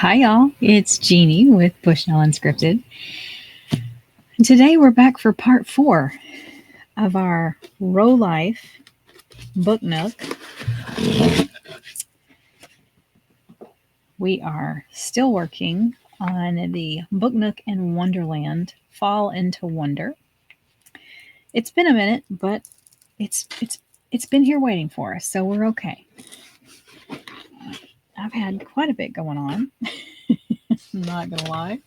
Hi, y'all. It's Jeannie with Bushnell Unscripted. And today we're back for part 4 of our Rolife book Nook. We are still working on the book Nook and Wonderland Fall into Wonder. It's been a minute, but it's been here waiting for us, so we're okay. I've had quite a bit going on. I'm not gonna lie.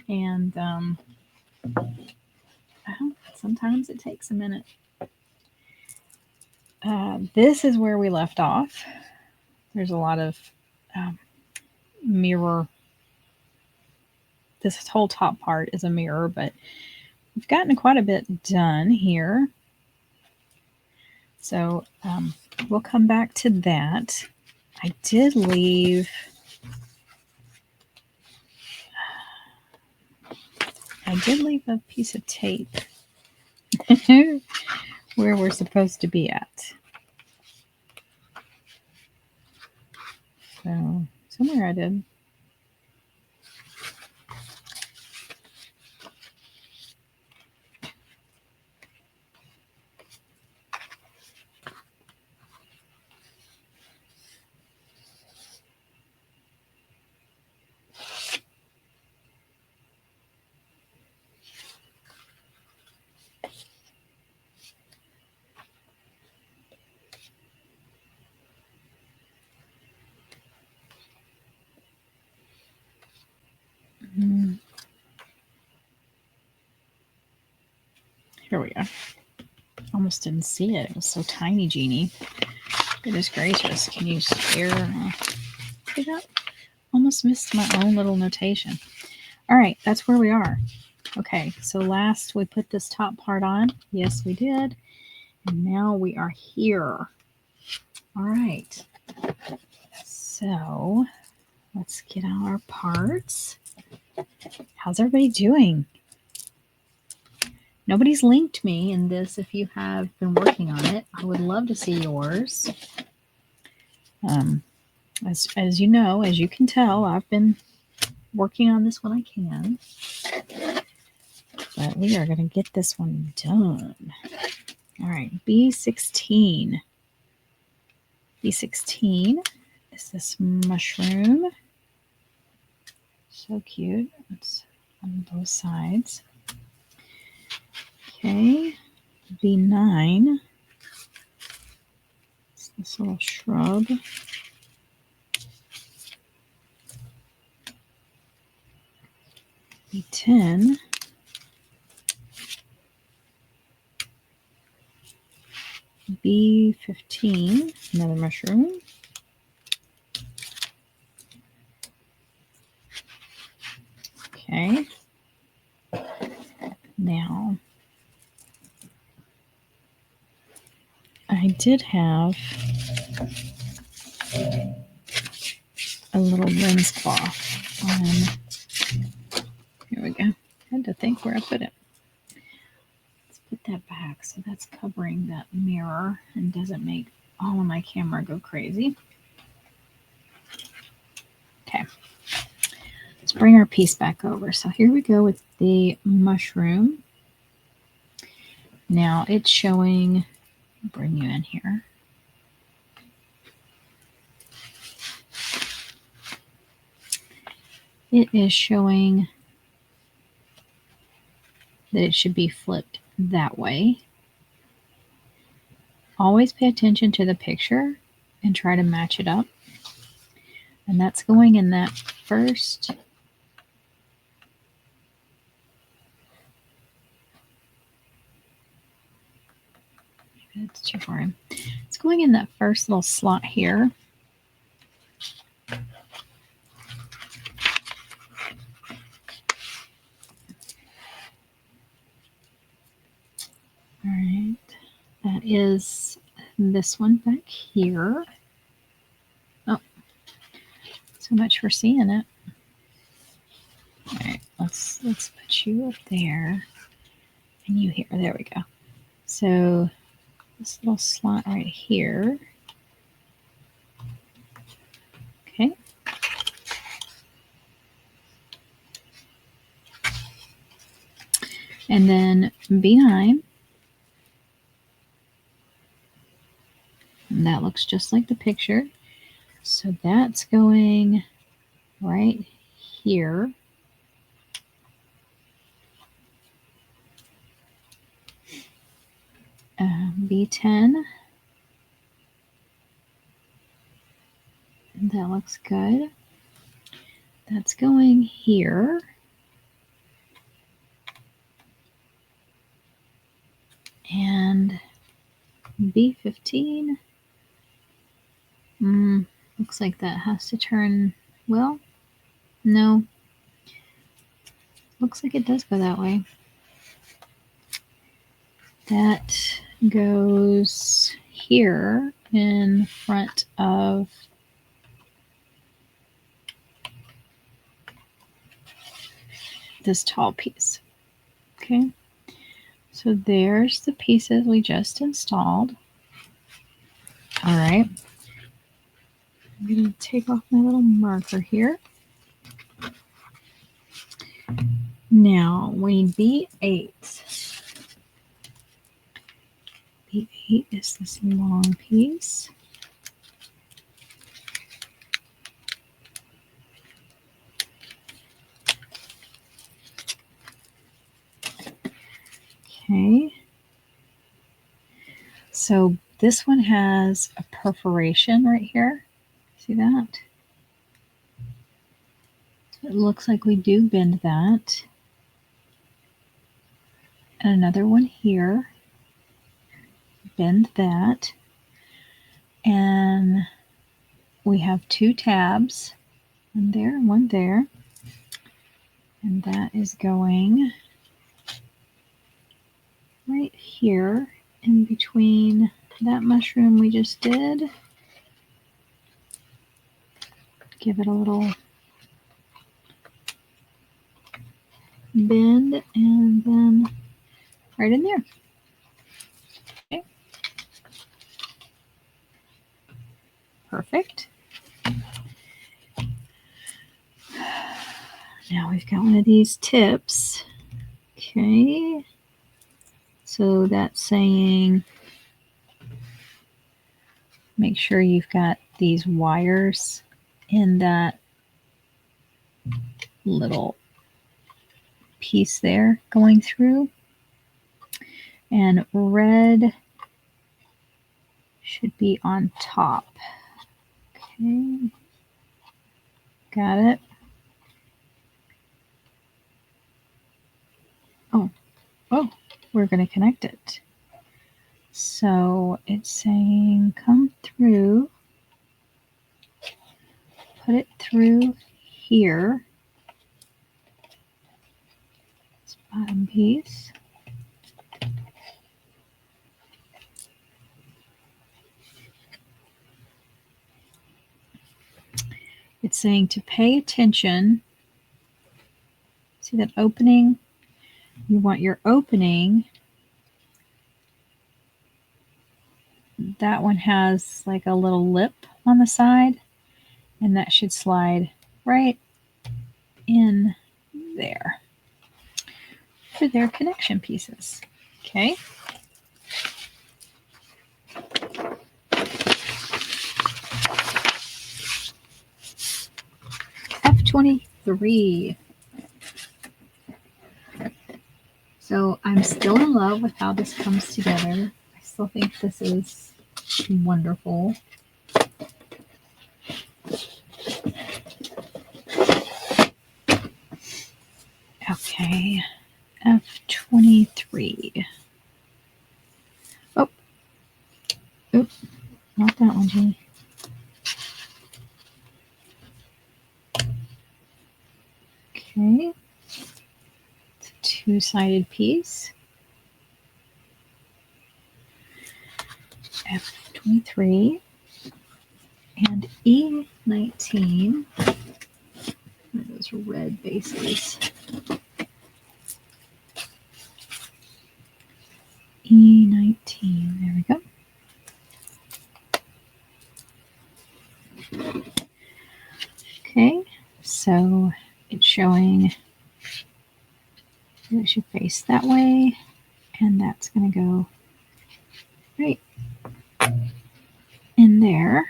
And sometimes it takes a minute. This is where we left off. There's a lot of mirror. This whole top part is a mirror, but we've gotten quite a bit done here. So we'll come back to that. I did leave a piece of tape where we're supposed to be at. So somewhere I did. Here we go. Almost didn't see it. It was so tiny, Jeannie. Goodness gracious. Can you share? See that? Almost missed my own little notation. All right, that's where we are. Okay, so last we put this top part on. Yes, we did. And now we are here. All right. So let's get out our parts. How's everybody doing? Nobody's linked me in this if you have been working on it. I would love to see yours. As you know, as you can tell, I've been working on this when I can. But we are going to get this one done. All right, B16. B16 is this mushroom. So cute. It's on both sides. Okay, B9. It's this little shrub. B10. B15, another mushroom. Okay. Now, I did have a little lens cloth on. Here we go. I had to think where I put it. Let's put that back so that's covering that mirror and doesn't make all of my camera go crazy. Okay. Let's bring our piece back over. So here we go with the mushroom. Now it's showing, bring you in here. It is showing that it should be flipped that way. Always pay attention to the picture and try to match it up. And that's going in that first. Maybe that's too far in. It's going in that first little slot here. All right, that is this one back here. Oh, so much for seeing it. All right, let's put you up there and you here. There we go. So this little slot right here. Okay. And then B9. And that looks just like the picture. So that's going right here. B10. That looks good. That's going here. And B15. Looks like that has to turn, well, no. Looks like it does go that way. That goes here in front of this tall piece. Okay, so there's the pieces we just installed. All right, I'm going to take off my little marker here. Now we need B8. B8 is this long piece. Okay. So this one has a perforation right here. See that? So it looks like we do bend that. And another one here. Bend that. And we have 2 tabs. One there, one there. And that is going right here in between that mushroom we just did. Give it a little bend and then right in there. Okay. Perfect. Now we've got one of these tips. Okay. So that's saying make sure you've got these wires in that little piece there going through. And red should be on top. Okay. Got it. Oh, we're going to connect it. So it's saying come through, put it through here, this bottom piece. It's saying to pay attention. See that opening? You want your opening. That one has like a little lip on the side, and that should slide right in there for their connection pieces. Okay. F23. So I'm still in love with how this comes together. I still think this is wonderful. Okay, F23. Oh, oops, not that one, Jenny. Okay, it's a 2-sided piece. F23 and E19. Those red bases. E19, there we go. Okay, so it's showing So it should face that way, and that's going to go right in there.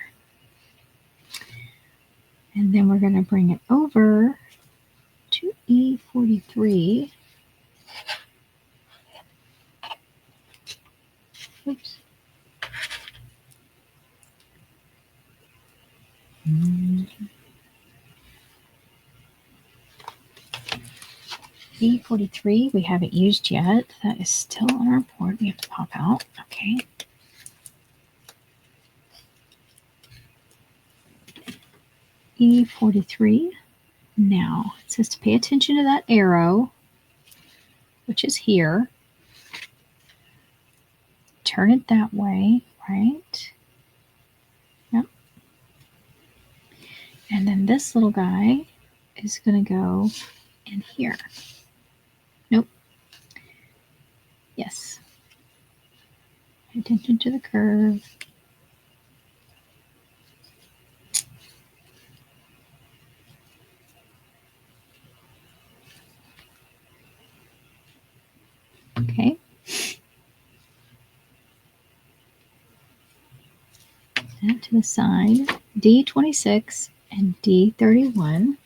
And then we're going to bring it over to E43. Oops. E43 we haven't used yet. That is still on our board. We have to pop out. Okay. E43. Now it says to pay attention to that arrow, which is here. Turn it that way, right? Yep. And then this little guy is going to go in here. Nope. Yes. Pay attention to the curve. Okay. That to the side. D26 and D31.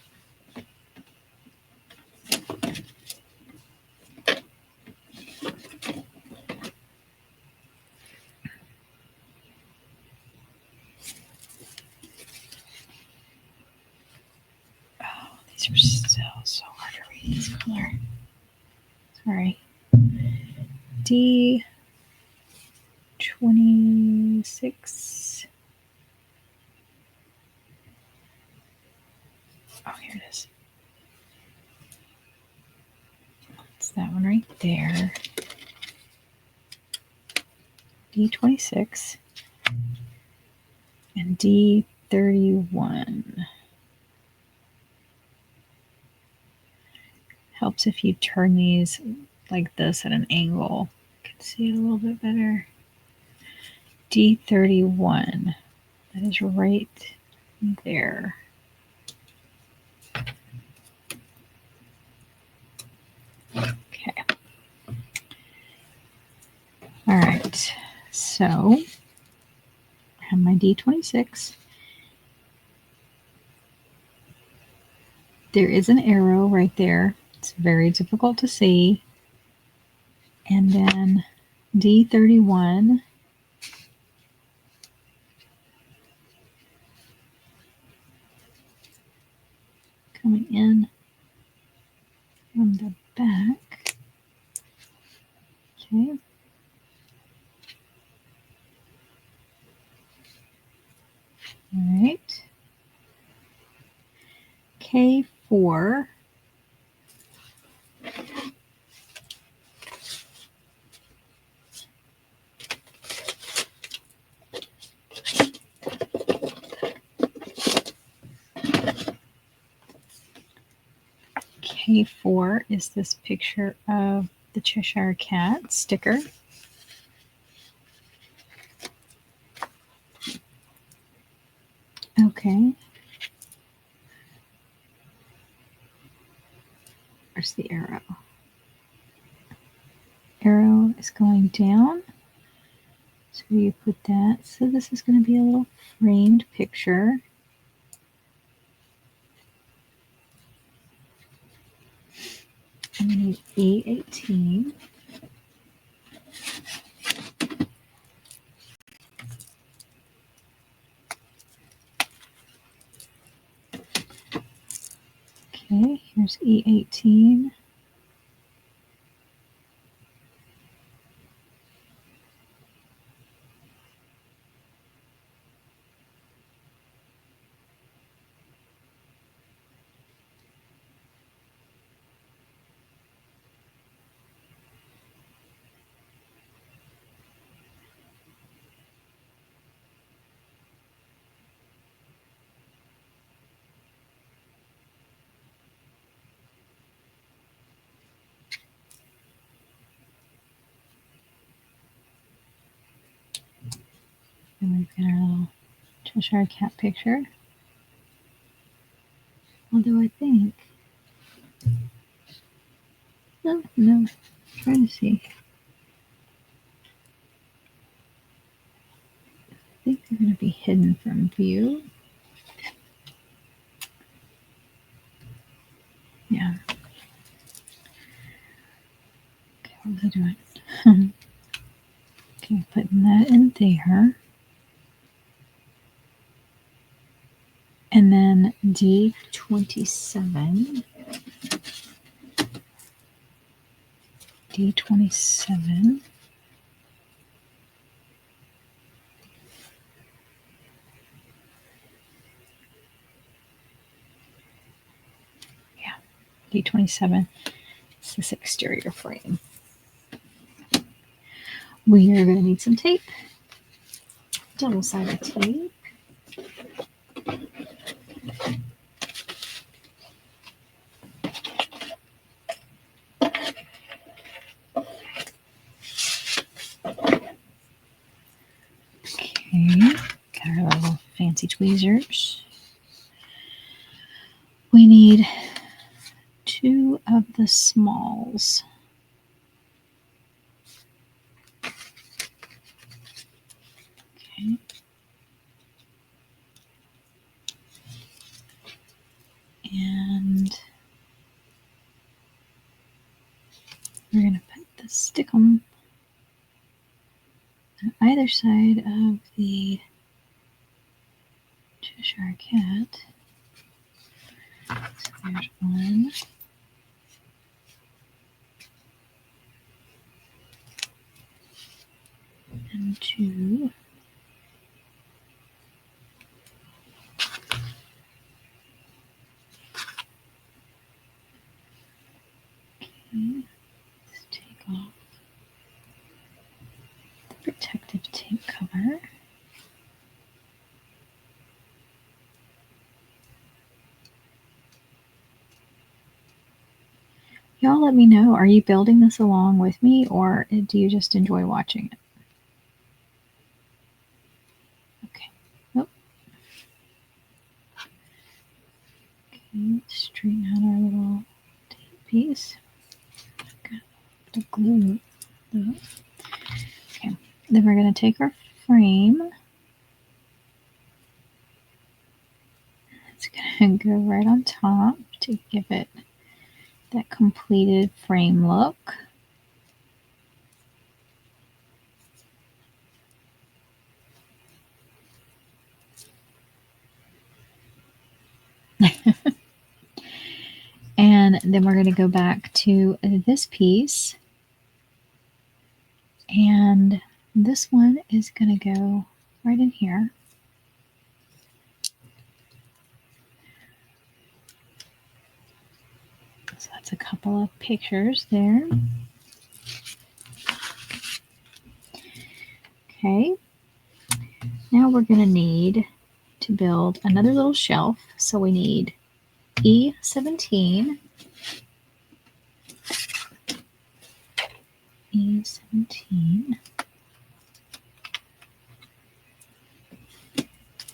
Oh, these are still so hard to read this color. Sorry. D26. Oh, here it is. It's that one right there. D26 and D31. Helps if you turn these like this at an angle. You can see it a little bit better. D31. That is right there. Okay. All right. So I have my D26. There is an arrow right there. It's very difficult to see. And then D31. Coming in from the back. Okay. All right. K4. K4 is this picture of the Cheshire Cat sticker. Okay. Where's the arrow? Arrow is going down. So you put that. So this is going to be a little framed picture. I'm going to need E18. Okay, here's E18. And we've got our little Cheshire Cat picture. Although I think No, no. I'm trying to see. I think they're going to be hidden from view. Yeah. Okay, what was I doing? Okay, putting that in there. And then D27. D27. Yeah, D27. It's this exterior frame. We are going to need some tape. Double-sided tape. Okay, got our little fancy tweezers. We need 2 of the smalls. Okay. And we're going to put the stickum on either side of the Cheshire Cat. So there's 1. And 2. Okay, let's take off the protective tape cover. Y'all let me know, are you building this along with me, or do you just enjoy watching it? Okay. Oh. Okay, straighten out our little tape piece. Got the glue. Okay, then we're going to take our frame. It's going to go right on top to give it that completed frame look. And then we're going to go back to this piece. And this one is going to go right in here. So that's a couple of pictures there. Okay. Now we're going to need to build another little shelf. So we need E17. E17.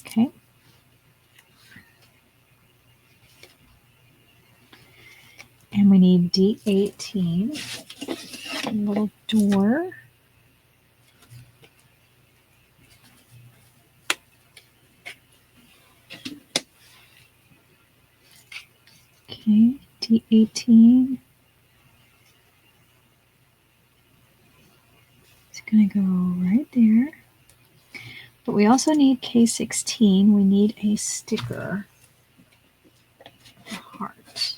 Okay. And we need D18. A little door. Okay, D18. It's going to go right there. But we also need K16. We need a sticker. A heart.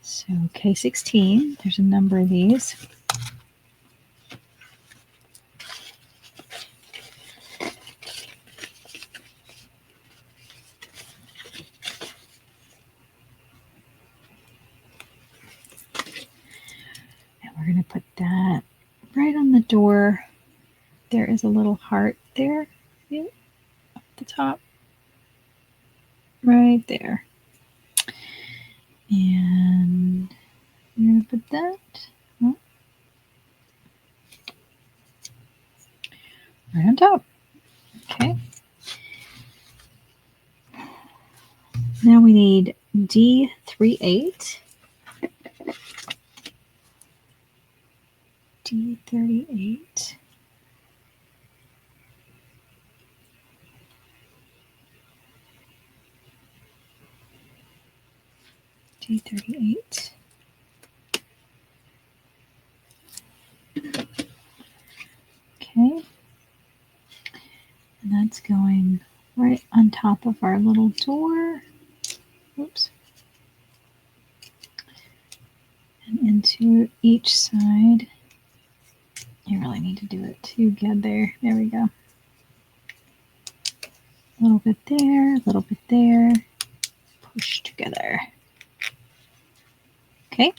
So K16, there's a number of these. We're going to put that right on the door. There is a little heart there. Yeah, up the top. Right there. And we're going to put that right on top. Okay. Now we need D38. D38. D38. Okay. And that's going right on top of our little door. Oops. And into each side. You really need to do it together. There we go. A little bit there, a little bit there. Push together. Okay.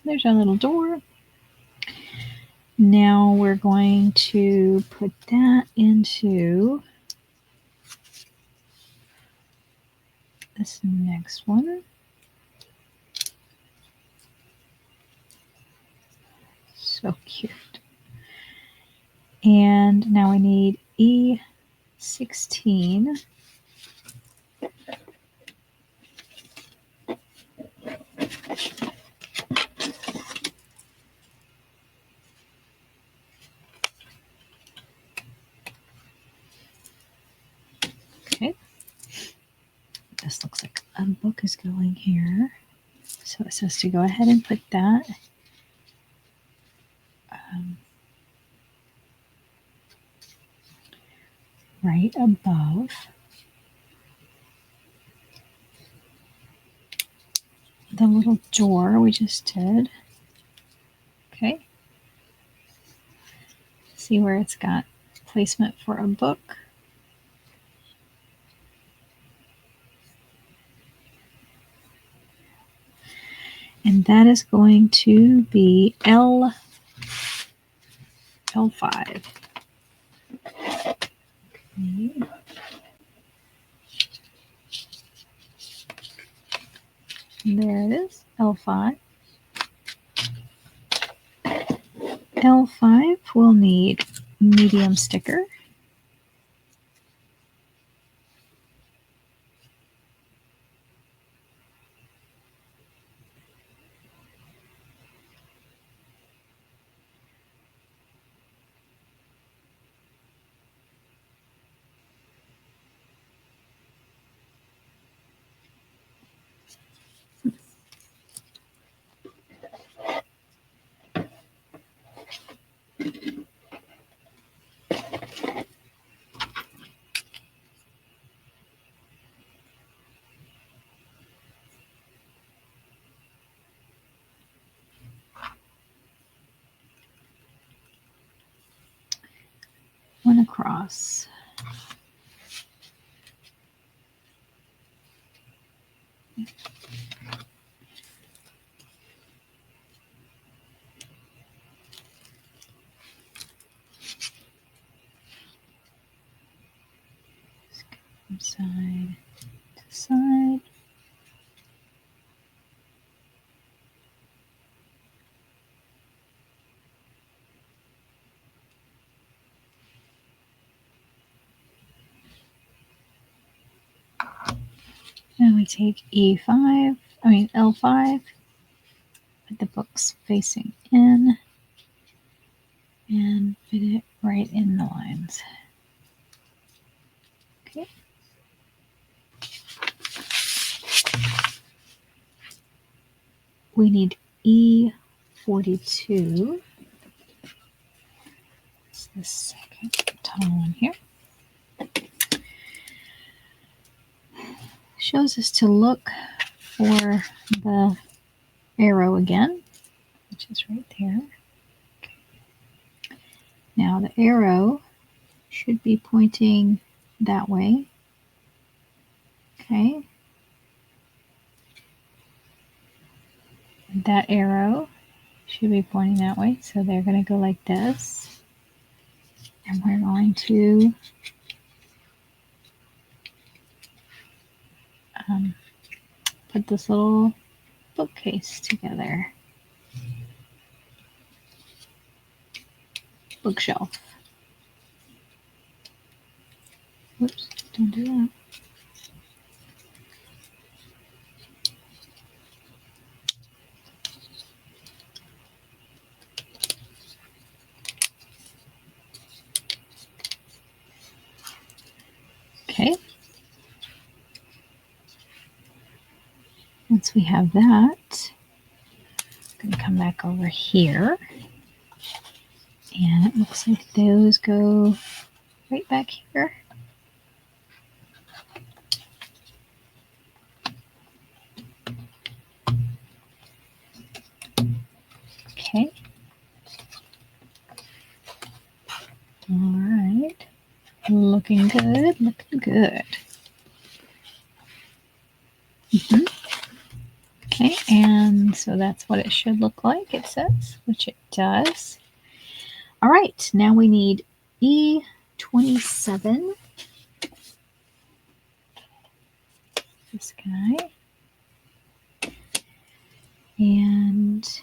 There's our little door. Now we're going to put that into this next one. So cute. And now we need E16. Okay. This looks like a book is going here. So it says to go ahead and put that right above the little door we just did. Okay. See where it's got placement for a book. And that is going to be L5. Okay. There it is, L5. L5 will need medium sticker. One across. From side to side. Now we take L5, put the books facing in, and fit it right in the lines. Okay. We need E42. It's the second tall one here. Shows us to look for the arrow again, which is right there. Okay. Now the arrow should be pointing that way. Okay. That arrow should be pointing that way. So they're going to go like this. And we're going to put this little bookcase together. Bookshelf. Whoops, don't do that. Okay. Once we have that, I'm going to come back over here. And it looks like those go right back here. Okay. All right. Looking good, looking good. Okay, and so that's what it should look like, it says, which it does. All right, now we need E27. This guy. And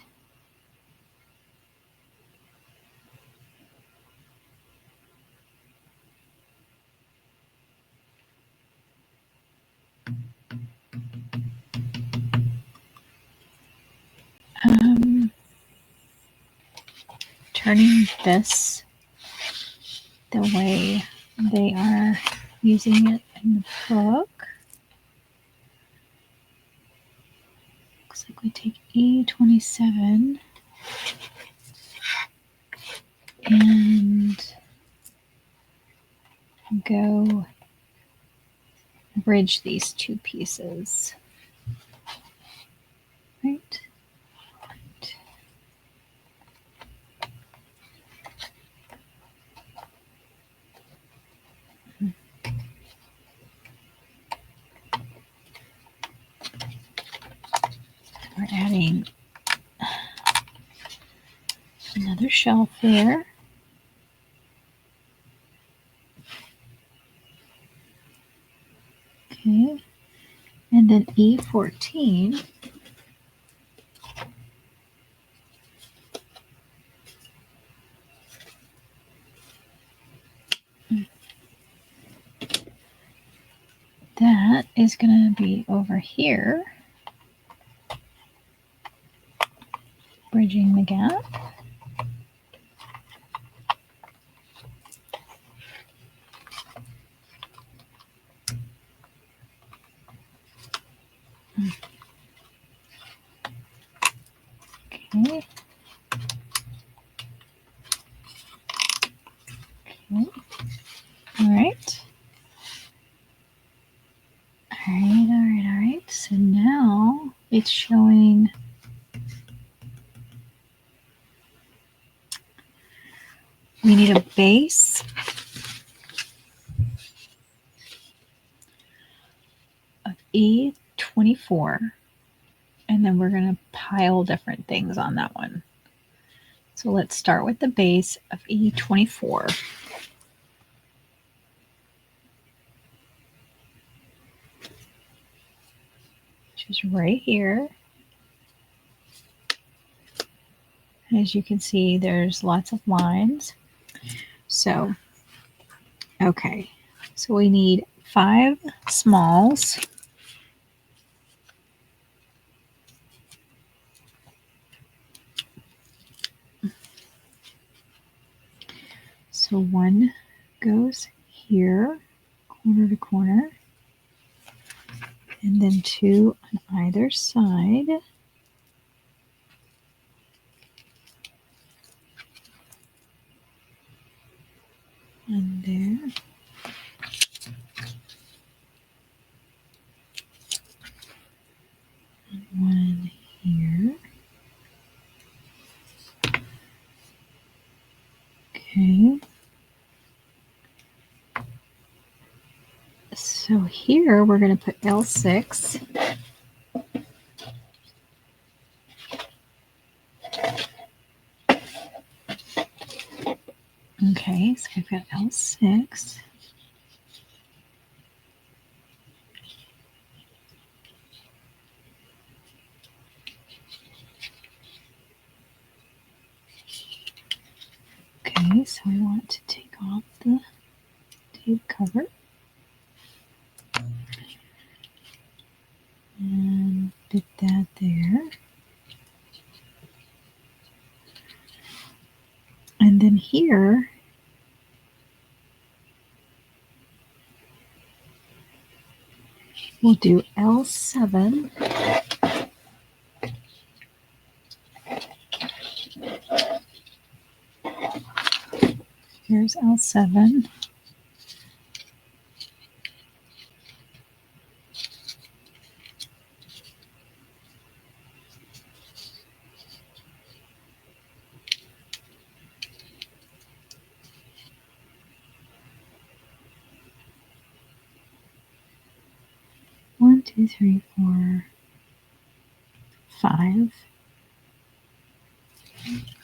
turning this the way they are using it in the book. Looks like we take E27 and go bridge these two pieces. Right? We're adding another shelf there. Okay. And then E14. That is going to be over here, bridging the gap. Okay. Okay. All right. All right. So now it's showing we need a base of E24, and then we're going to pile different things on that one. So let's start with the base of E24. Which is right here. As you can see, there's lots of lines. So, okay. So we need 5 smalls. So one goes here, corner to corner, and then 2 on either side. And there. And one here. Okay. So here we're going to put L6. Okay, so we've got L6. Okay, so we want to take off the tape cover. And fit that there. And then here, We'll do L7. Here's L7. One, two, three, 4, 5.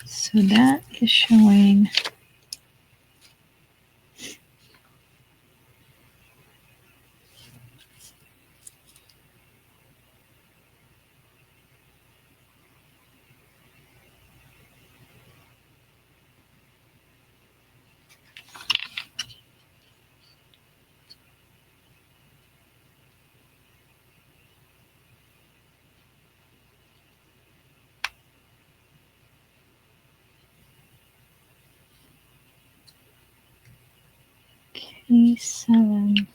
So that is showing K7.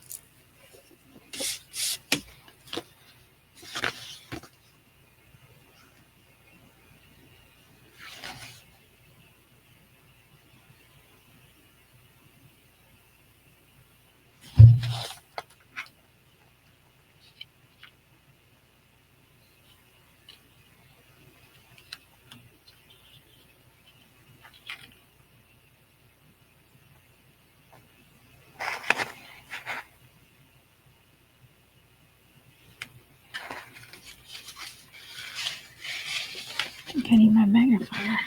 I'm getting my magnifier.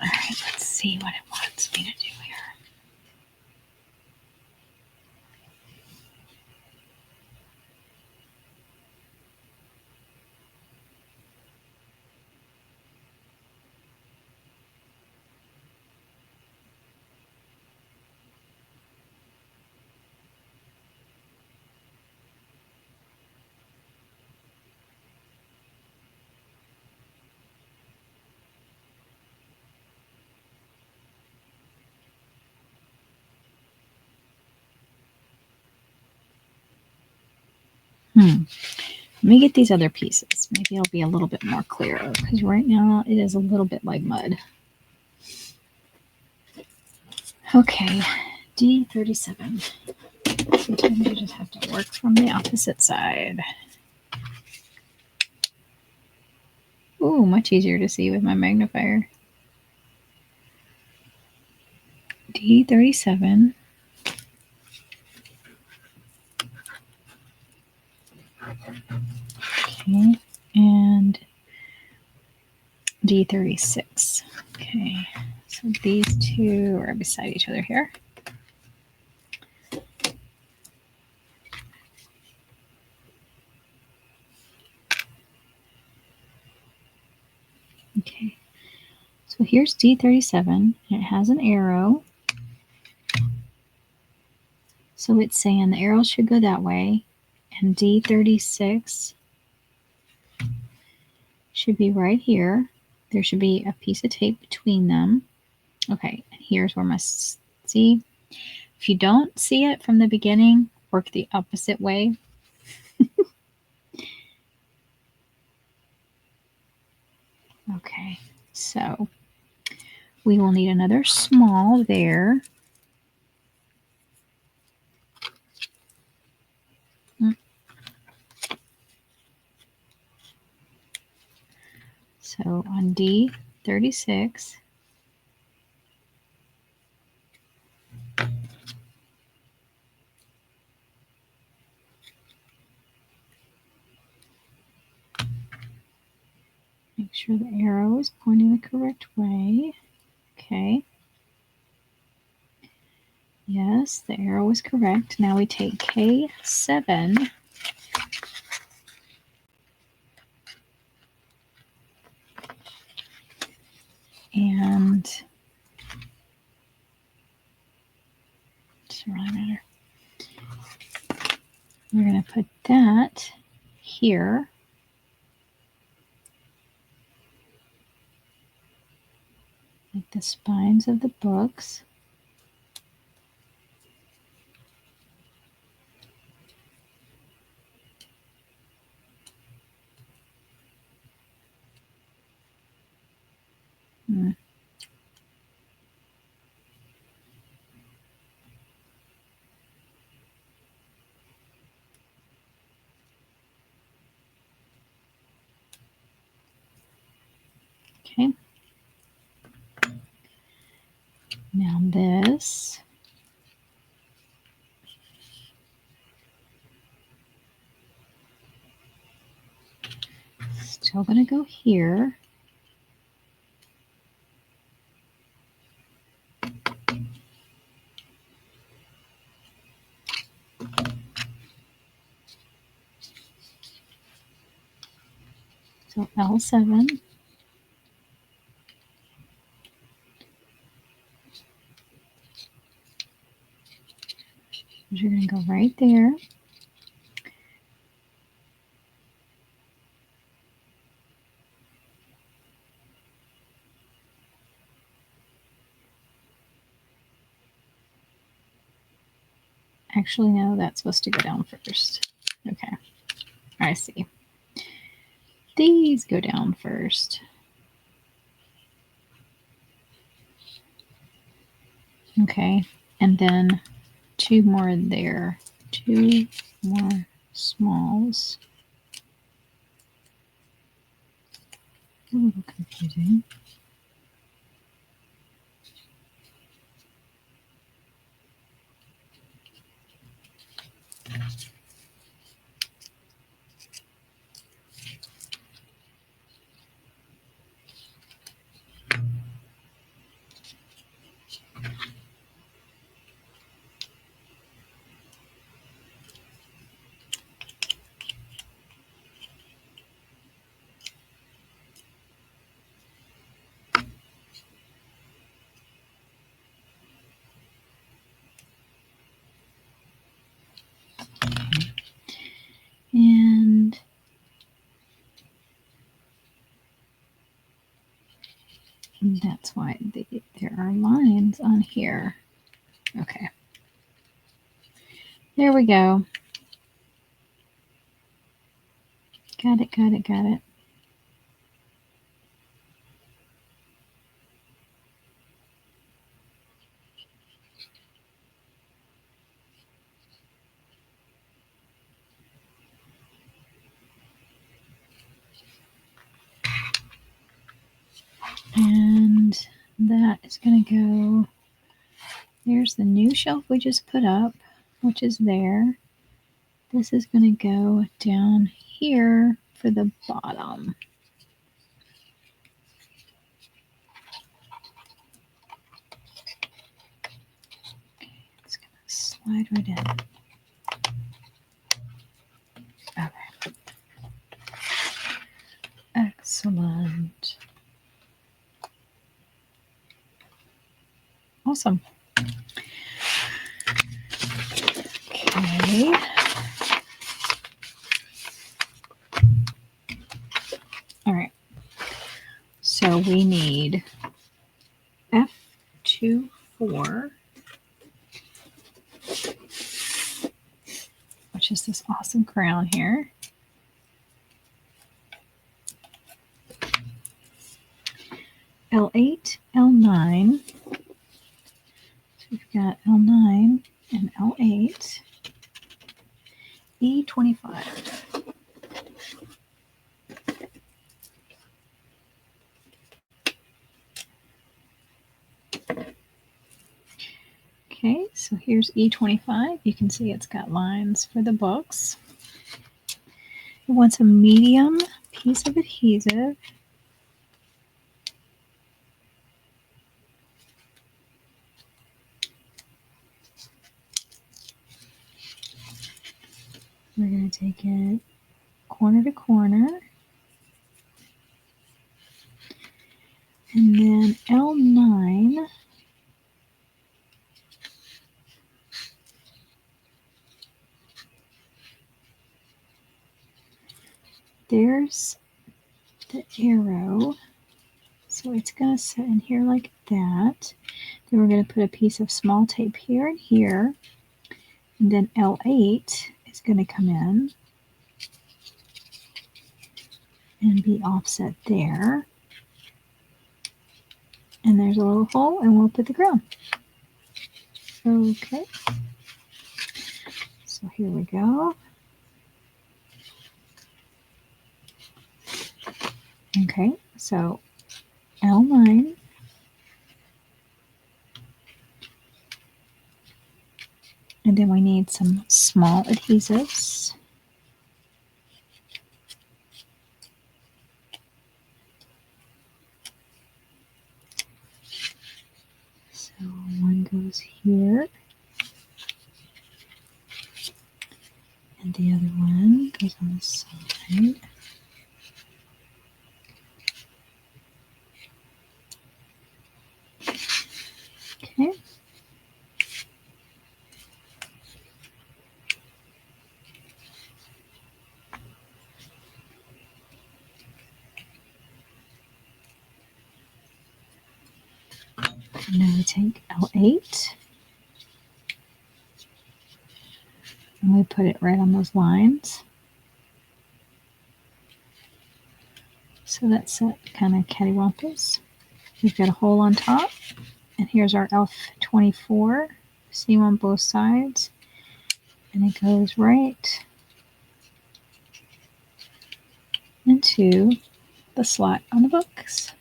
All right, let's see what it wants me to do here. Let me get these other pieces. Maybe it'll be a little bit more clear because right now it is a little bit like mud. Okay, D37. Sometimes you just have to work from the opposite side. Ooh, much easier to see with my magnifier. D37. Okay, and D36. Okay, so these two are beside each other here. Okay, so here's D37. It has an arrow. So it's saying the arrow should go that way, and D36 should be right here. There should be a piece of tape between them. Okay, and here's where my, see? If you don't see it from the beginning, work the opposite way. Okay, so we will need another small there. So on D36, make sure the arrow is pointing the correct way. Okay. Yes, the arrow is correct. Now we take K7 and it doesn't really matter. We're going to put that here. Like the spines of the books. Okay. Now this. Still going to go here. So L7. You're going to go right there. Actually, no, that's supposed to go down first. Okay, I see. These go down first. Okay, and then 2 more there. 2 more smalls. A little confusing. And that's why there are lines on here. Okay. There we go. Got it, got it, got it. And that is going to go, there's the new shelf we just put up, which is there. This is going to go down here for the bottom. It's going to slide right in. Okay. Excellent. Awesome. Okay. All right. So we need F24, which is this awesome crown here. L8, L9. So we've got L9 and L8. E25. Okay, so here's E25. You can see it's got lines for the books. It wants a medium piece of adhesive. We're going to take it corner to corner. And then L9. there's the arrow. So it's going to sit in here like that. Then we're going to put a piece of small tape here and here. And then L8 is going to come in and be offset there. And there's a little hole, and we'll put the ground. Okay. So here we go. Okay, so L9. And then we need some small adhesives. So one goes here. And the other one goes on the side. Okay. Now we take L8 and we put it right on those lines. So that's it, kind of cattywampus. We've got a hole on top, and here's our F24 seam on both sides, and it goes right into the slot on the books.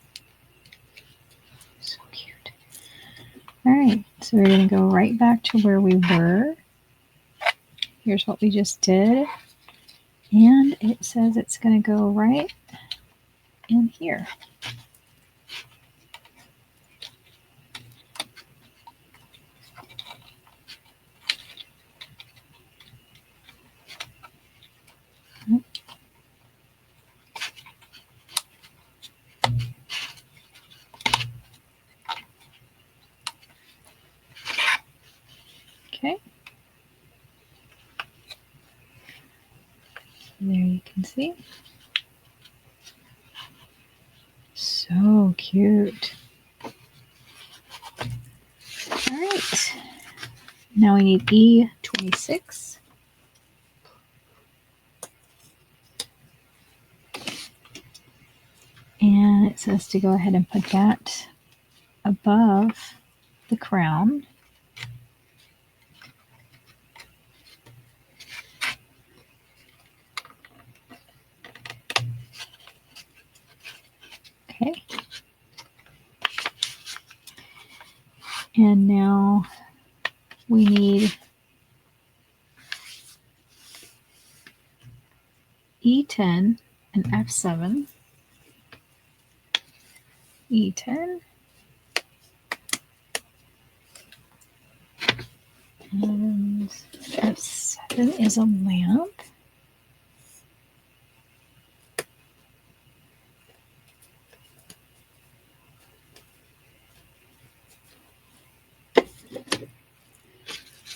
So cute. All right, so we're going to go right back to where we were. Here's what we just did, and it says it's going to go right in here. Okay. There you can see. So cute. All right. Now we need E26. And it says to go ahead and put that above the crown. Okay. And now we need E10 and F7. E10. And F7 is a lamp.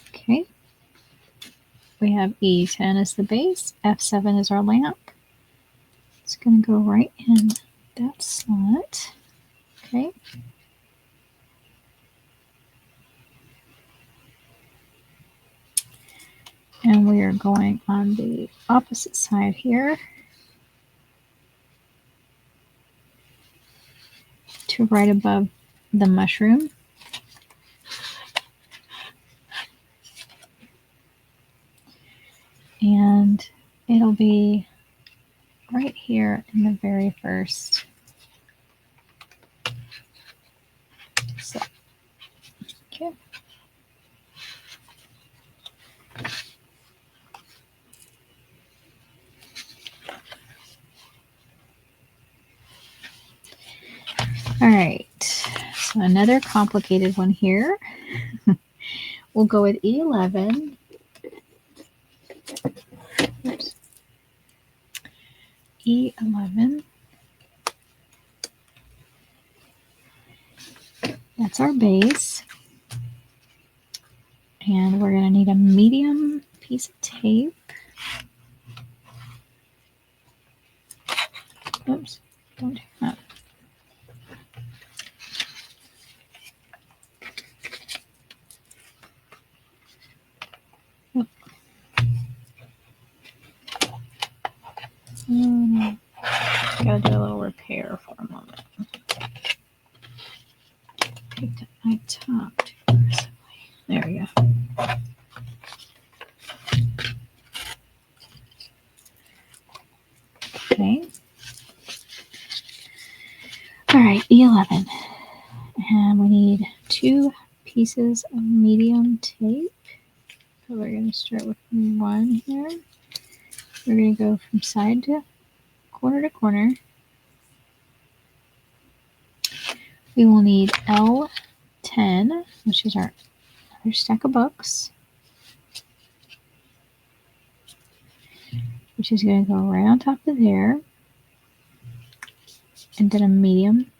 Okay. We have E10 as the base. F7 is our lamp. It's going to go right in that slot. Okay. And we are going on the opposite side here to right above the mushroom. And it'll be right here in the very first slot. Okay. All right, so another complicated one here. We'll go with E11. Oops. E11. That's our base. And we're going to need a medium piece of tape. Oops, don't do that. Gotta do a little repair for a moment. Picked up my top too aggressively. There we go. Okay. All right, E11. And we need 2 pieces of medium tape. So we're going to start with 1 here. We're going to go from side to corner. We will need L10, which is our other stack of books, which is going to go right on top of there. And then a medium.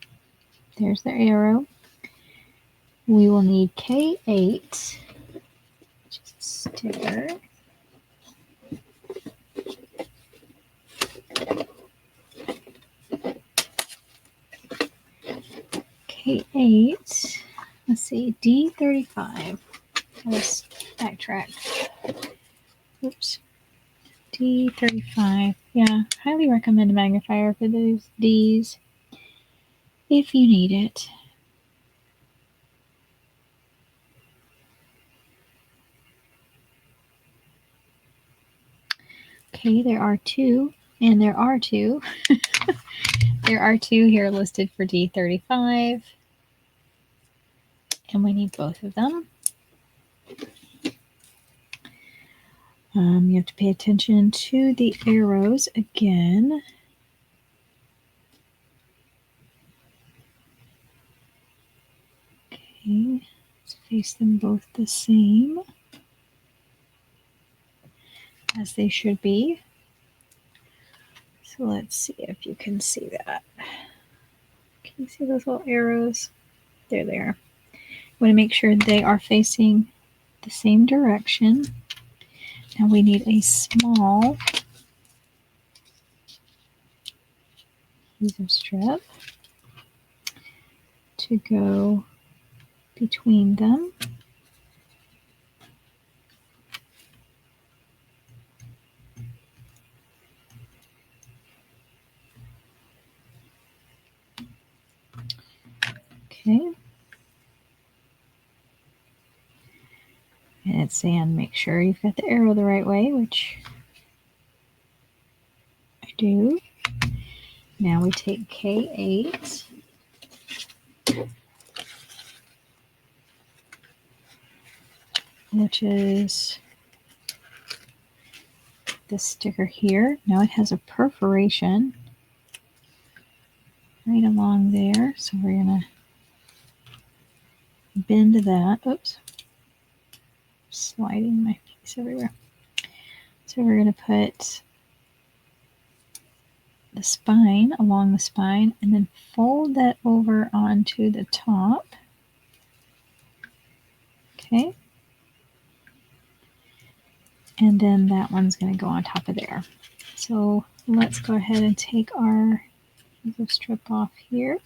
There's the arrow. We will need K8, which is a sticker. K8, let's see, D35. Let's backtrack. Oops. D35. Yeah, highly recommend a magnifier for those Ds if you need it. Okay, there are 2, and there are 2. There are 2 here listed for D35, and we need both of them. You have to pay attention to the arrows again. Okay, let's face them both the same, as they should be. So let's see if you can see that. Can you see those little arrows? There they are. You want to make sure they are facing the same direction. Now we need a small adhesive strip to go between them. Okay. And it's saying make sure you've got the arrow the right way, which I do. Now we take K8. Which is this sticker here. Now it has a perforation right along there. So we're going to bend that. Oops. Sliding my piece everywhere. So we're going to put the spine along the spine and then fold that over onto the top. Okay. And then that one's going to go on top of there. So let's go ahead and take our adhesive strip off here.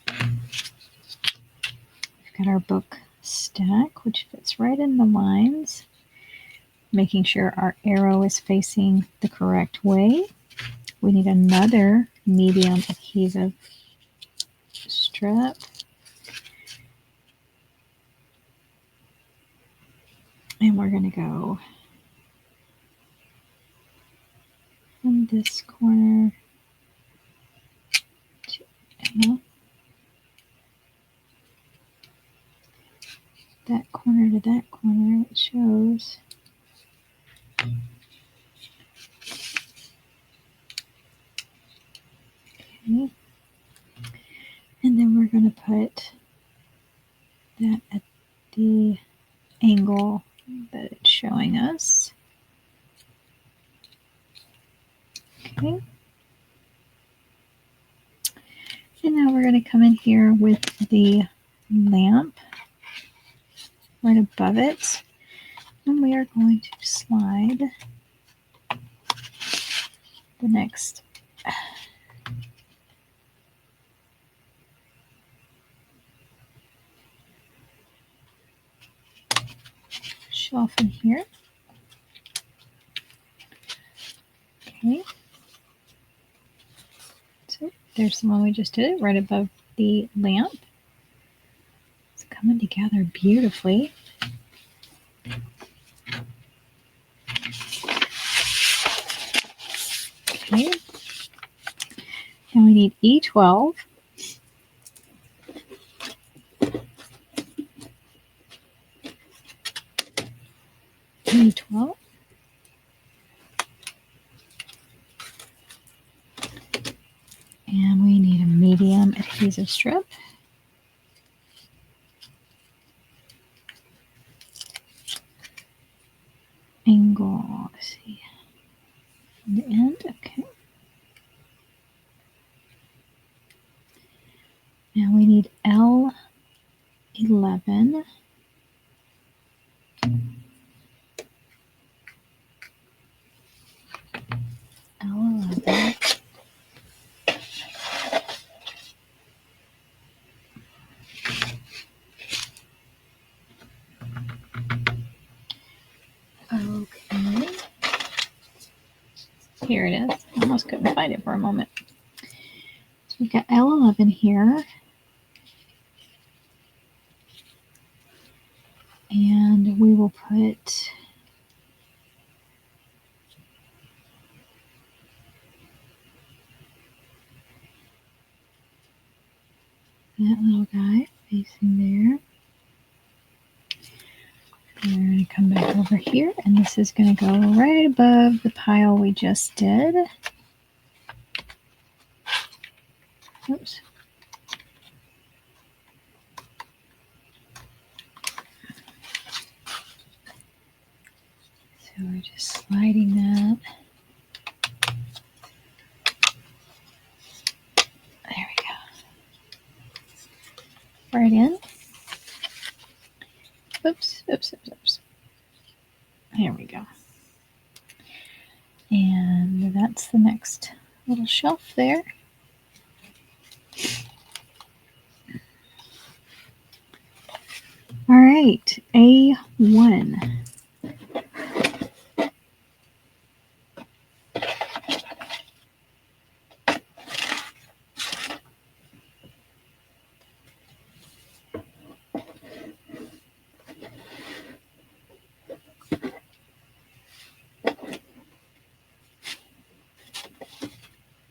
We've got our book stack, which fits right in the lines, making sure our arrow is facing the correct way. We need another medium adhesive strip. And we're going to go from this corner to that corner to that corner. It shows. Okay. And then we're going to put that at the angle that it's showing us. Okay. And now we're going to come in here with the lamp right above it. And we are going to slide the next shelf in here. Okay. So there's the one we just did right above the lamp. It's coming together beautifully. Okay. And we need E12. E12. And we need a medium adhesive strip. Angle, let's see, on the end, okay. Now we need L11. L11. Okay. Here it is. I almost couldn't find it for a moment. So we've got L11 here. And we will put that little guy facing there. And we're going to come back over here, and this is going to go right above the pile we just did. Oops. So we're just sliding that. There we go. Right in. Oops, oops, oops, oops. There we go. And that's the next little shelf there. All right, A1.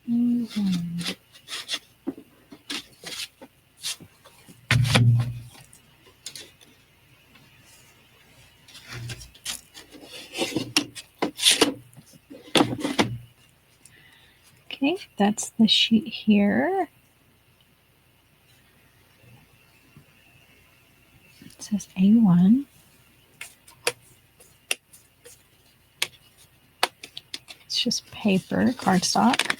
A1. Okay, that's the sheet here. It says A1. It's just paper, cardstock.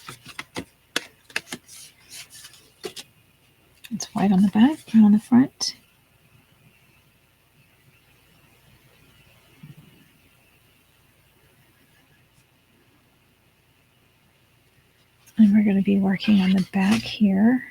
It's white on the back and on the front. And we're going to be working on the back here.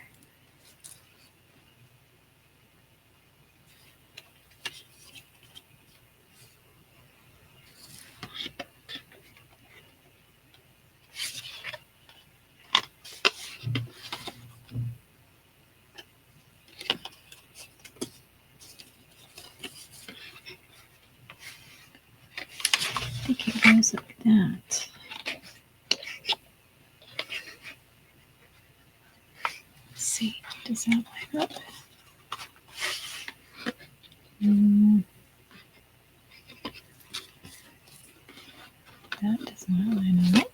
I think it goes like that. Let's see, does that line up? That does not line up.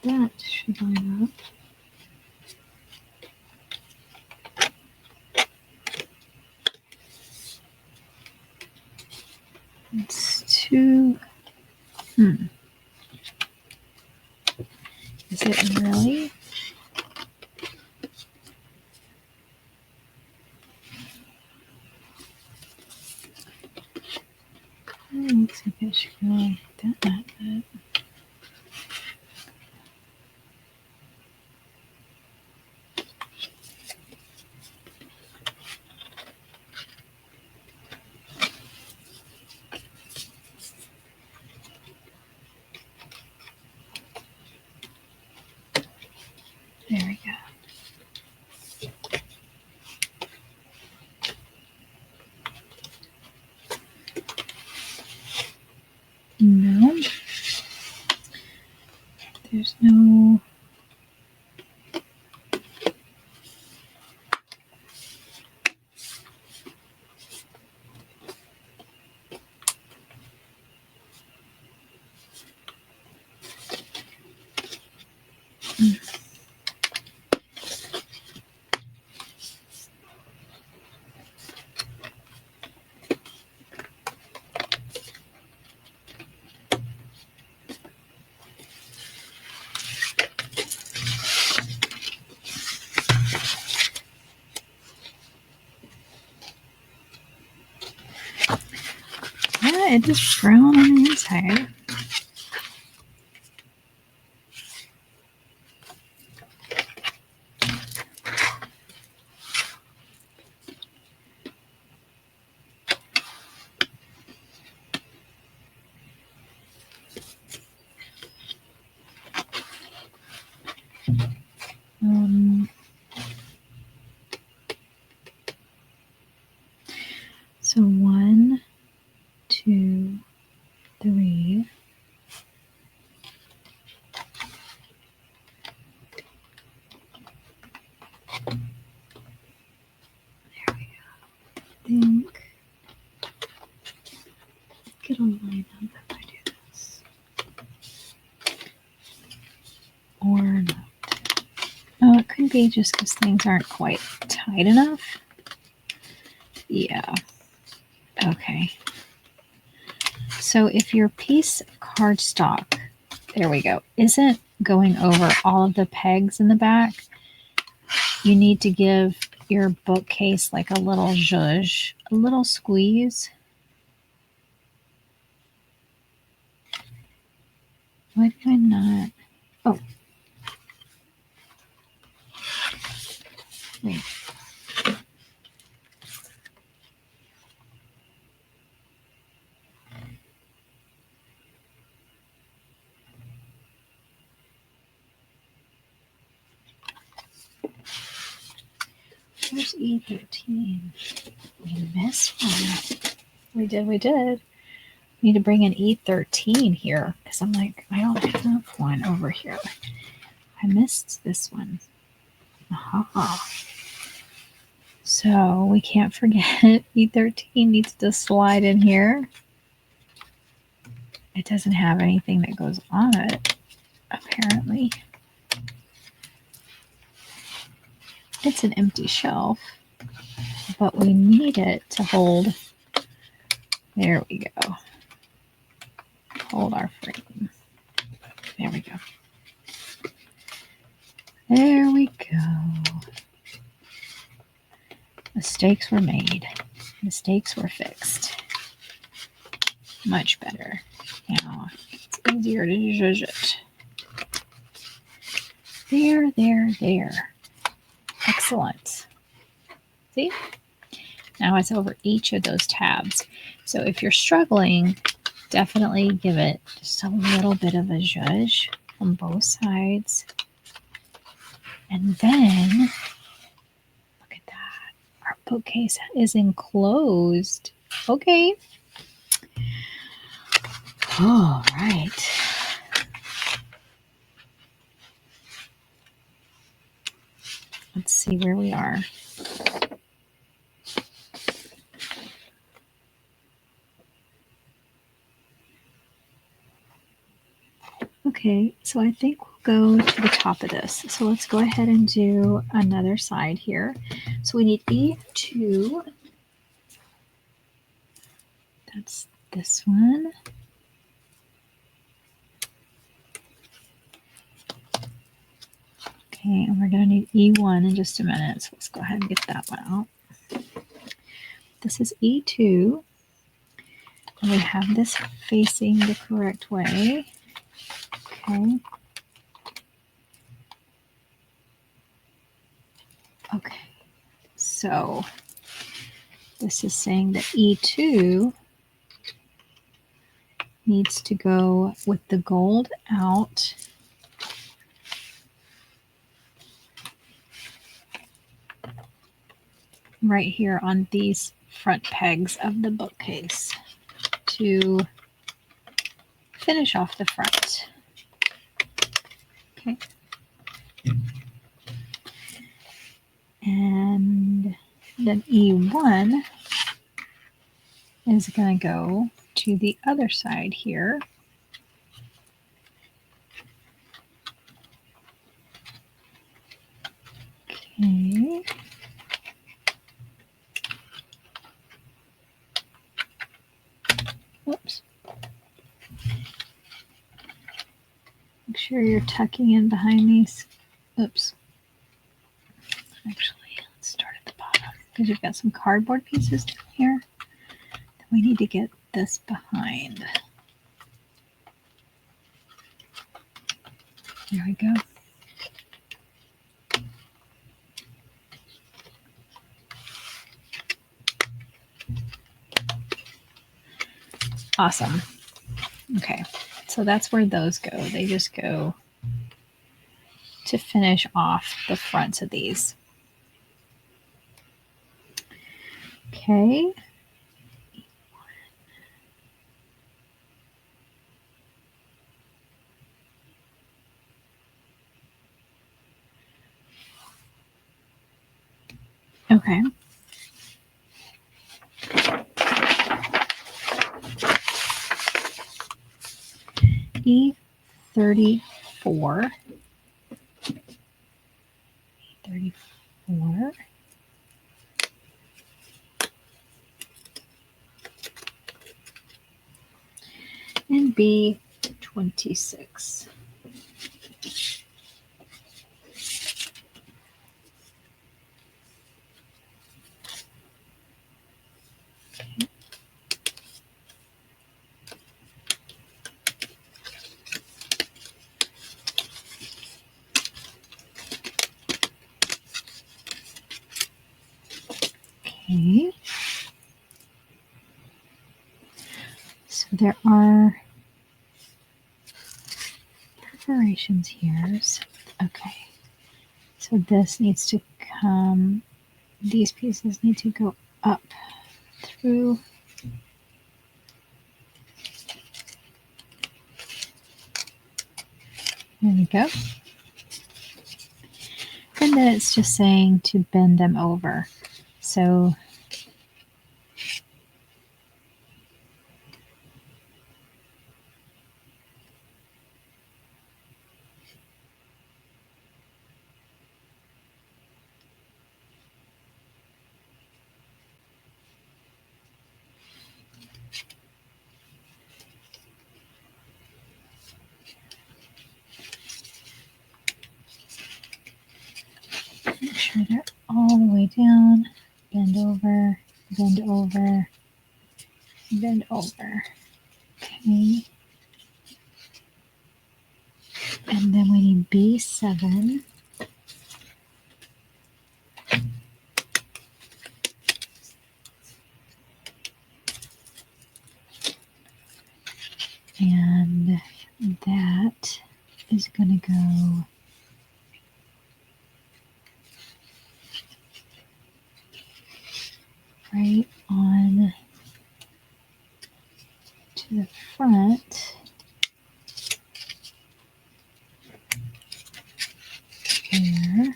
That should line up. It's too. Is it really? See if it should go like that. There we go. No. There's no... Yeah, it is brown on the inside. So 1, 2, 3. There we go. I think it'll line up if I do this. Or not. Oh, it could be just because things aren't quite tight enough. Yeah. Okay. So if your piece of cardstock, there we go, isn't going over all of the pegs in the back, you need to give your bookcase like a little zhuzh, a little squeeze. Why did I not? Oh. Wait. Where's E13? We missed one. We did. We need to bring an E13 here because I'm like, I don't have one over here. I missed this one. Aha. So we can't forget E13 needs to slide in here. It doesn't have anything that goes on it, apparently. It's an empty shelf, but we need it to hold. There we go. Hold our frame. There we go. There we go. Mistakes were made. Mistakes were fixed. Much better. Now it's easier to judge it. There. Excellent. See? Now it's over each of those tabs. So if you're struggling, definitely give it just a little bit of a zhuzh on both sides. And then, look at that. Our bookcase is enclosed. Okay. All right. Let's see where we are. Okay, so I think we'll go to the top of this. So let's go ahead and do another side here. So we need E2. That's this one. Okay, and we're going to need E1 in just a minute. So let's go ahead and get that one out. This is E2. We have this facing the correct way. Okay. Okay. So this is saying that E2 needs to go with the gold out. Right here on these front pegs of the bookcase to finish off the front. Okay. And then E1 is going to go to the other side here. Okay. Whoops. Make sure you're tucking in behind these. Oops. Actually, let's start at the bottom because you've got some cardboard pieces down here. Then we need to get this behind. There we go. Awesome. Okay, so that's where those go. They just go to finish off the fronts of these. Okay. Okay. E34. E34. And B26. Okay. So there are perforations here. So, okay. So this needs to come, these pieces need to go up through. There we go. And then it's just saying to bend them over. So make sure they're all the way down. Bend over, bend over, bend over. Okay. And then we need B7. And that is going to go right on to the front. There.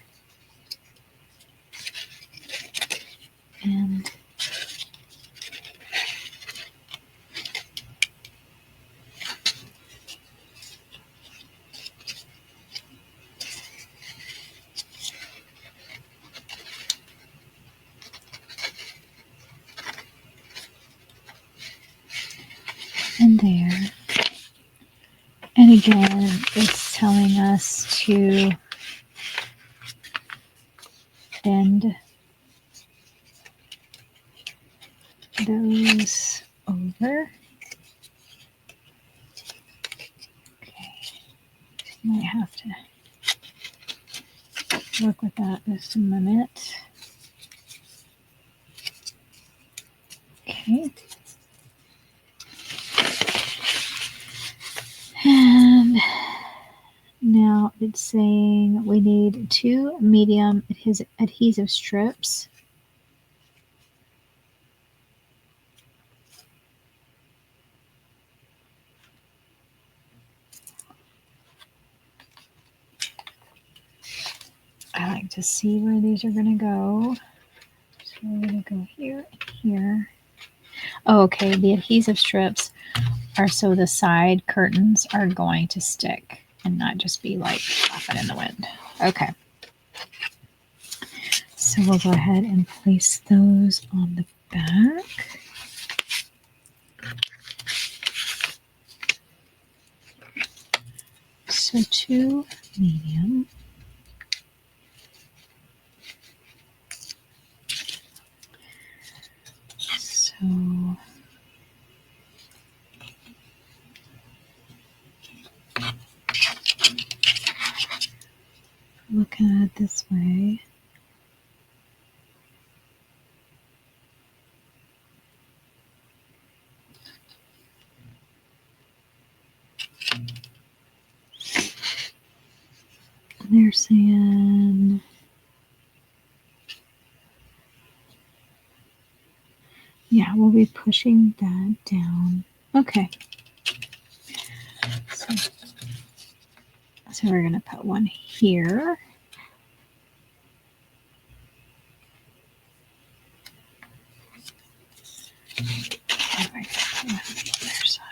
And there. And again, it's telling us to bend those over. Might have to work with that just a minute. Okay. And now it's saying we need 2 medium adhesive strips. I like to see where these are going to go. So we're going to go here and here. Oh, okay, the adhesive strips are so the side curtains are going to stick and not just be like flapping in the wind. Okay. So we'll go ahead and place those on the back. So 2 medium. So looking at it this way. They're saying yeah, we'll be pushing that down. Okay. So we're going to put one here. And we're going to put one on the other side.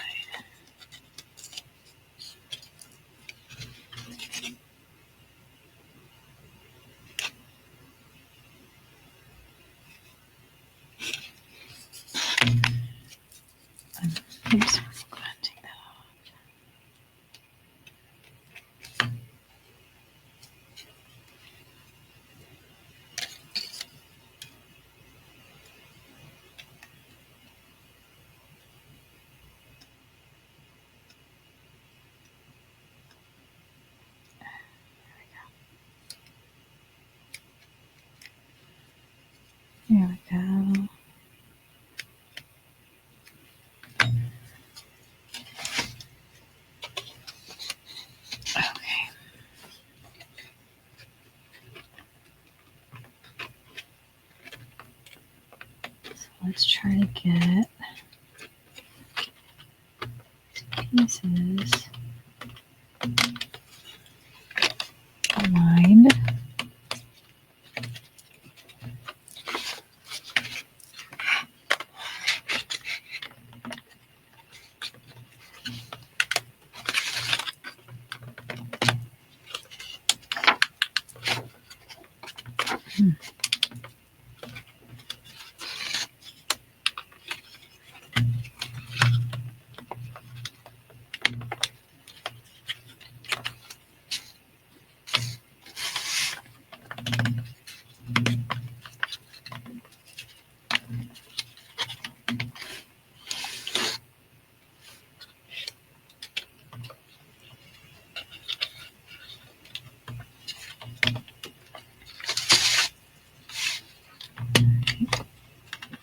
Oops, go ahead and take that off. There we go. Okay. So let's try to get pieces aligned.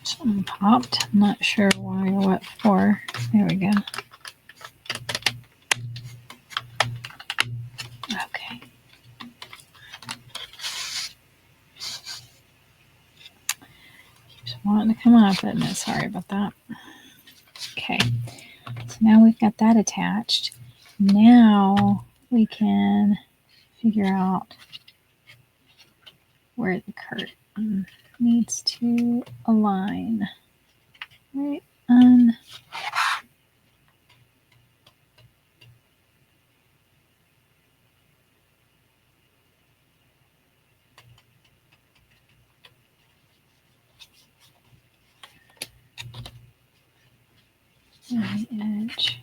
Something popped. I'm not sure why or what for. There we go. Okay. Keeps wanting to come up, isn't it? Sorry about that. Okay. So now we've got that attached. Now we can figure out where the curtain needs to align. Right on. The edge.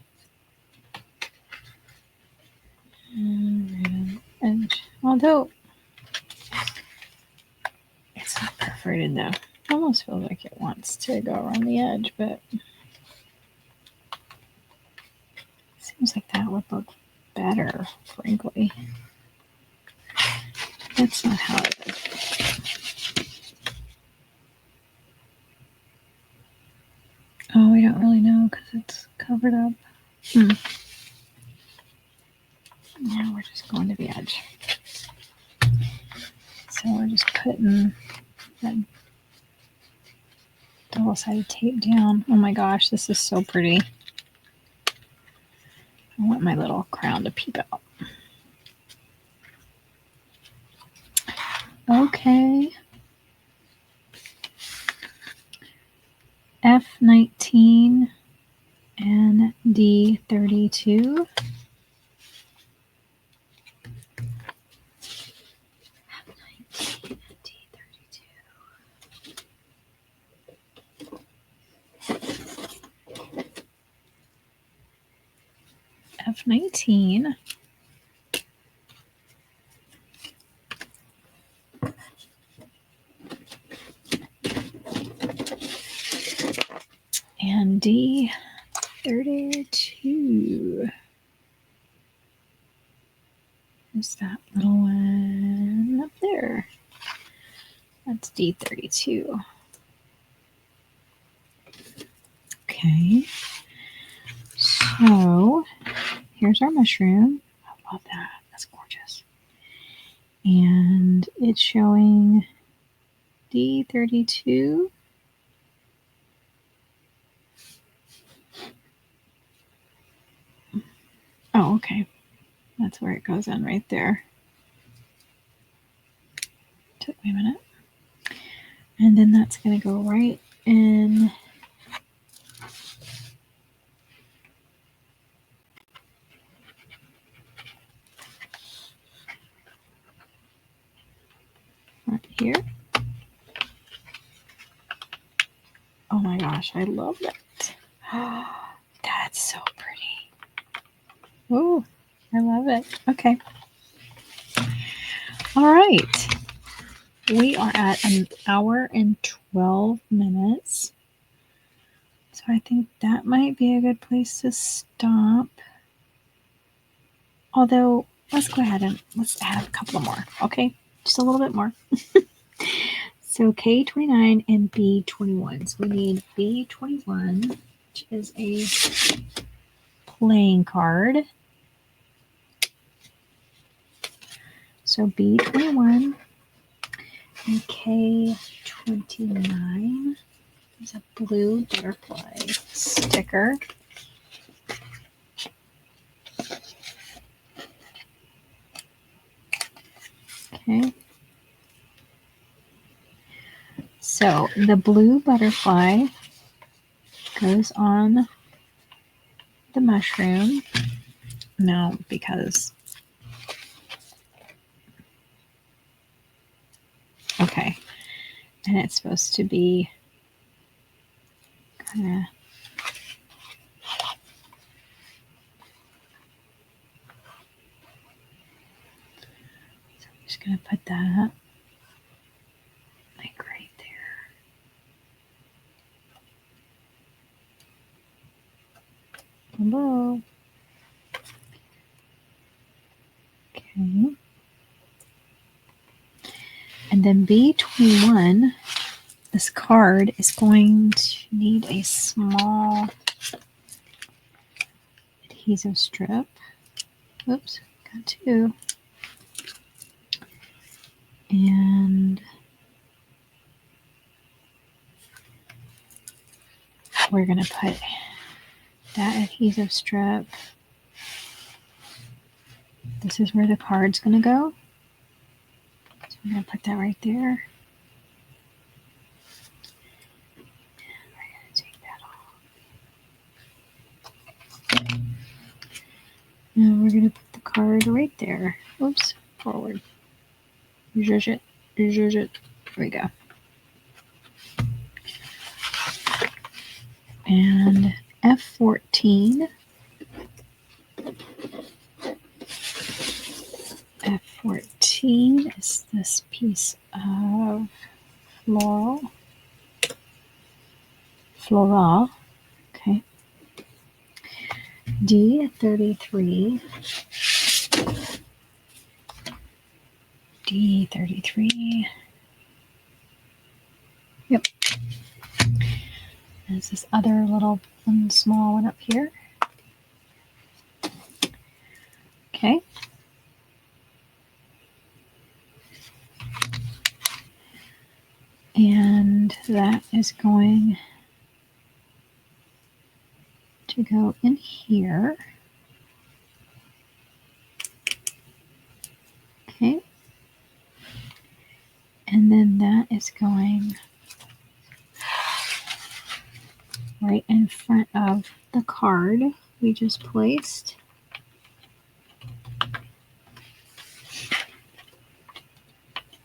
And edge. Although it's not perforated though. Almost feels like it wants to go around the edge, but seems like that would look better, frankly. That's not how it is. Oh, we don't really know because it's covered up. Now we're just going to the edge. So we're just putting that double-sided tape down. Oh my gosh, this is so pretty. I want my little crown to peep out. Okay. F19 and D32. F19. And D32. Is that little one up there? That's D32. Okay. So here's our mushroom. I love that. That's gorgeous. And it's showing D32. Oh, okay. That's where it goes in right there. Took me a minute. And then that's going to go right in. Right here. Oh my gosh, I love that. That's so pretty. Oh, I love it. Okay. All right. We are at an hour and 12 minutes. So I think that might be a good place to stop. Although, let's go ahead and let's add a couple more. Okay, just a little bit more. So K29 and B21. So we need B21, which is a playing card. So B21 and K29 is a blue butterfly sticker. Okay. So the blue butterfly goes on the mushroom. No, because... Okay. And it's supposed to be kind of... So I'm just going to put that like right there. Hello. Okay. And then B21, this card is going to need a small adhesive strip. Oops, got two. And we're going to put that adhesive strip. This is where the card's going to go. So we're going to put that right there. And we're going to take that off. Now we're going to put the card right there. Oops, forward. Zhuzh it. There we go. And F14. F14 is this piece of floral. Okay. D33 D33. Yep. There's this other little one, small one up here. Okay. And that is going to go in here. Okay. And then that is going right in front of the card we just placed.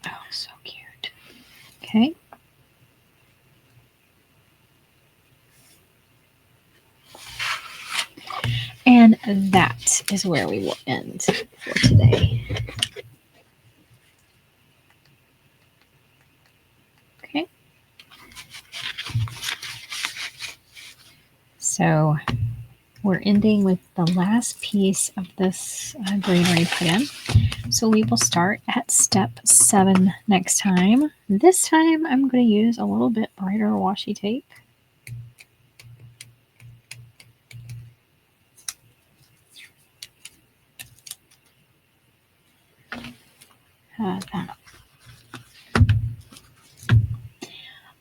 Oh, so cute. Okay. And that is where we will end for today. Okay. So we're ending with the last piece of this greenery put in. So we will start at step 7 next time. This time I'm going to use a little bit brighter washi tape.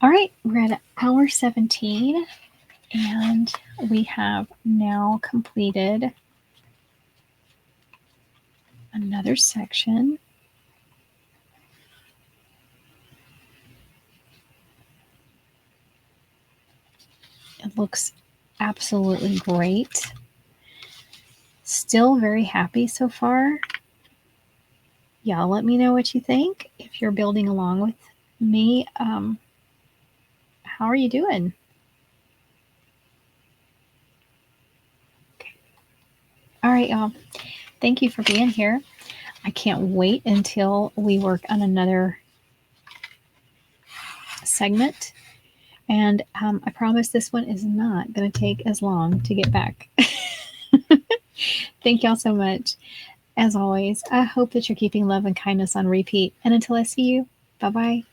All right, we're at hour 17, and we have now completed another section. It looks absolutely great. Still very happy so far. Y'all let me know what you think. If you're building along with me, how are you doing? Okay. All right, y'all. Thank you for being here. I can't wait until we work on another segment. And I promise this one is not going to take as long to get back. Thank y'all so much. As always, I hope that you're keeping love and kindness on repeat. And until I see you, bye-bye.